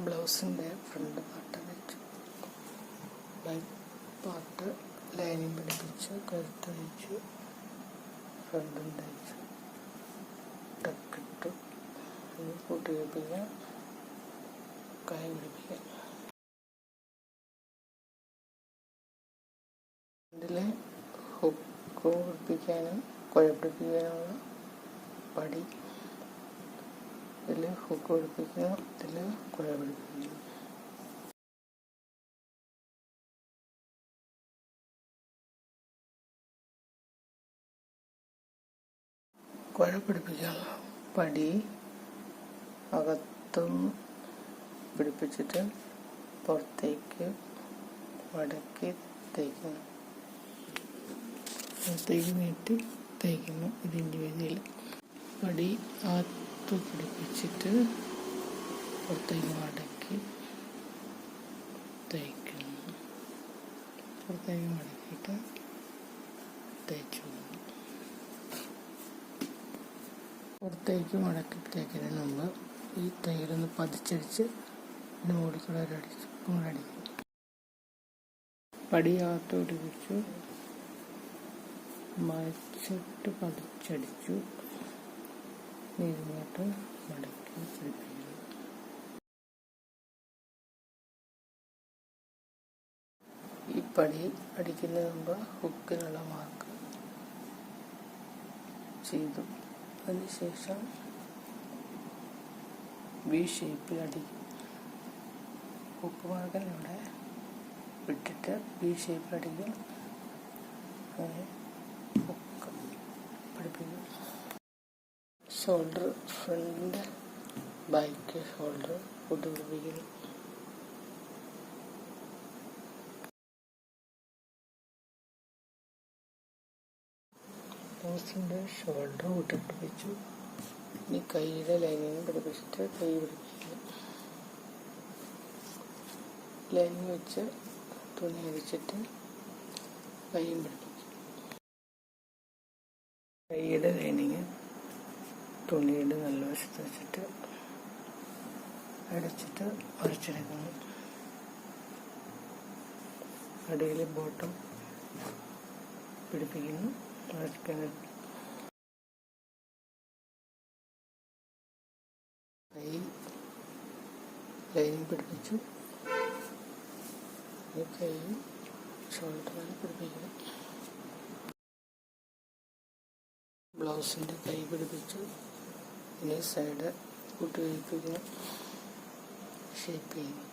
ബ്ലൗസിൻ്റെ front part വെച്ചു, back part lining പിടിപ്പിച്ചു, കഴുത്ത് വെച്ചു, ഫ്രണ്ടും തയ്ച്ചു, ടക്കിട്ടു, കൂട്ടി പിടിപ്പിക്കാം, കൈ പിടിപ്പിക്കാം. ഇതിൽ ഹുക്ക് പിടിപ്പിക്കാനും കുഴ പിടിപ്പിക്കാനുള്ള പടി, ഇതിൽ ഹുക്ക് പിടിപ്പിക്കുന്നു, ഇതിൽ കുഴ പിടിപ്പിക്കുന്നു. കുഴ പിടിപ്പിക്കാനുള്ള പടി അകത്തും പിടിപ്പിച്ചിട്ട് പുറത്തേക്ക് മടക്കി തയ്ക്കുന്നു, പുറത്തേക്ക് നീട്ടി തയ്ക്കുന്നു. ഇതിൻ്റെ രീതിയിൽ പടി അകത്ത് പിടിപ്പിച്ചിട്ട് പുറത്തേക്ക് മടക്കി തയ്ക്കുന്നു, പുറത്തേക്ക് മടക്കിയിട്ട് തയ്ച്ചു. പുറത്തേക്ക് മടക്കി തയ്ക്കുന്നതിന് മുമ്പ് ഈ തയ്യലൊന്ന് പതിച്ചടിച്ച് ഇതിന് മുകളിൽ കൂടെ അടിക്കും. പടിയകത്ത് പിടിപ്പിച്ചു, മറിച്ചിട്ട് പതിച്ചടിച്ചു, ഇങ്ങോട്ട് മടക്കി പിടിപ്പിക്കുന്നു. ഈ പടി അടിക്കുന്നതിന് മുമ്പ് ഹുക്കിനുള്ള മാർക്ക് ചെയ്തു. അതിനുശേഷം വി ഷേപ്പിൽ അടിക്കും. ഹുക്ക് മാർക്കിൽ ഇവിടെ വിട്ടിട്ട് വി ഷേപ്പിൽ അടിക്കും. അങ്ങനെ ഹുക്ക് പിടിപ്പിക്കും. ഷോൾഡർ, ഫ്രണ്ട് ബാക്ക് ഷോൾഡർ കൂട്ടി പിടിപ്പിക്കുന്നു. ബ്ലൗസിൻ്റെ ഷോൾഡർ കൂട്ടി പിടിപ്പിച്ചു. ഇനി കൈയുടെ ലൈനിങ് പിടിപ്പിച്ചിട്ട് കൈ പിടിപ്പിക്കുന്നു. ലൈനിങ് വെച്ച് തുണി അടിച്ചിട്ട് കൈയും പിടിപ്പിച്ചു. കൈയുടെ ലൈനിങ് തുണിയുടെ നല്ല വശത്ത് വെച്ചിട്ട് അടിച്ചിട്ട് മറിച്ചെടുക്കുന്നു. അടിയിൽ ബോട്ടം പിടിപ്പിക്കുന്നു. കൈ ലൈനിങ് പിടിപ്പിച്ചു. കൈ ഷോൾഡറിൽ പിടിപ്പിക്കുന്നു. ബ്ലൗസിൻ്റെ കൈ പിടിപ്പിച്ചു. ഇനി സൈഡ് കൂട്ടി വയ്പ്പിക്കുന്നു, ഷേപ്പ് ചെയ്യുന്നു.